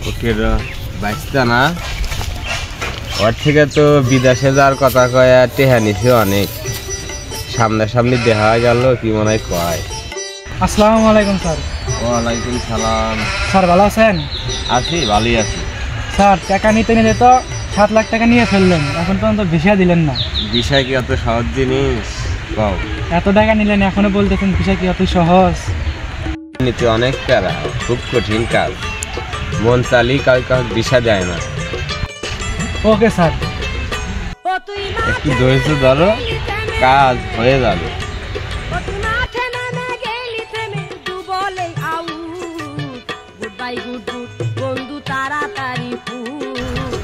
ওকের বাইসটা না ওর থেকে তো বিদেশে যাওয়ার কথা কয় আর টেহা নিছে অনেক সামনাসামনি দেখা গেল কি মনে হয় কয়। আসসালামু আলাইকুম স্যার। ওয়ালাইকুম সালাম। স্যার ভালো আছেন? আছি, ভালোই আছি। স্যার টাকা নিতে নিলে তো 7 লাখ টাকা নিয়ে ফেললেন, এখন পর্যন্ত ভিসা দিলেন না। বিষয় কি অত সহজ জিনিস? কও। এত টাকা নিলেন এখনো বলতেছেন ভিসা কি অত সহজ? নিতে অনেক প্যারা, খুব কঠিন কাজ। মন চালি কাউ দিশা যায় না। Okay sir. একটু ধৈর্য ধরো, কাজ হয়ে যাবে।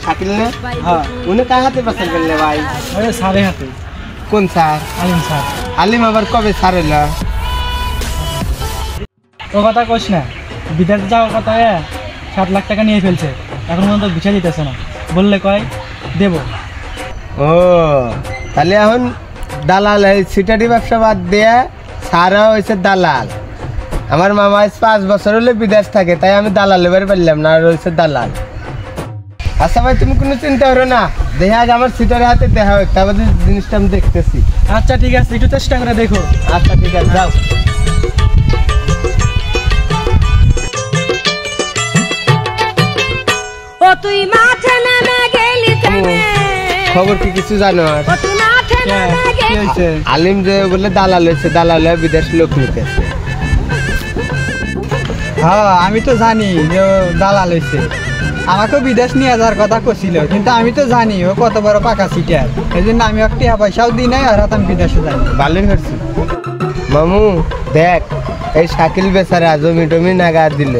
শাকিল না? হ্যাঁ। উনি কার হাতে পাচার করলে ভাই? ওই স্যারের হাতে। কোন স্যার? আলিম স্যার। আলিম আবার কবে স্যার এলো? ও কথা কইস না, বিদেশে যাওয়ার কথা 7 লাখ টাকা নিয়ে ফেলছে, এখন পর্যন্ত ভিসা দিতেছে না। বললে কয় দেব। ও তাহলে এখন দালাল, এই সিটারি ব্যবসা বাদ দিয়ে সারা হয়েছে দালাল। আমার মামা 5 বছর হলে বিদেশ থাকে, তাই আমি দালাল এবার পারলাম না, আর হয়েছে দালাল। আচ্ছা ভাই, তুমি কোনো চিন্তা করো না, দেখা আগে আমার সিটারের হাতে দেখা হোক, তারপর জিনিসটা আমি দেখতেছি। আচ্ছা ঠিক আছে, একটু চেষ্টা করে দেখো। আচ্ছা ঠিক আছে, যাও। তুই মাঠে নেমে গেলি খবর কি কিছু জানো? আলিম যে বলে দালাল হয়েছে, দালাল হয়ে বিদেশ লোক নিতেছে। হ্যাঁ আমি তো জানি যে দালাল হয়েছে, আমাকেও বিদেশ নিয়ে যাওয়ার কথা করছিল, কিন্তু আমি তো জানি ও কত বড় পাকা সিটার, এই জন্য আমি একটা পয়সাও দিই নাই, আর আমি বিদেশে যাই। ভালোই করছি মামু। দেখ, এই শাকিল বেচারা জমি টমি নাগা দিল,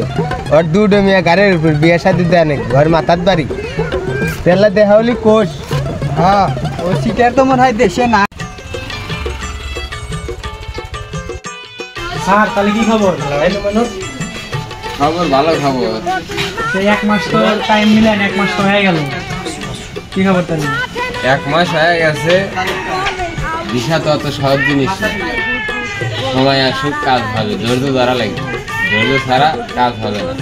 ওর 2 ডমিয়া গাড়ির উপর বিয়ে শাদি দেয় নাকি, ঘর মাথার বাড়ি তেলা দেখা হলি কোষ। হ্যাঁ ও সিটার তো মনে হয় দেশে না। স্যার তাহলে কি খবর? খবর ভালো খবর। সেই 1 মাস তো টাইম মিলেন, 1 মাস তো হয়ে গেল, কি খবর তাহলে? 1 মাস হয়ে গেছে, দিশা তো অত সহজ জিনিস না। সময় আসুক, কাজ হবে, ধৈর্য ধরা লাগবে, ধৈর্য ছাড়া কাজ হবে না।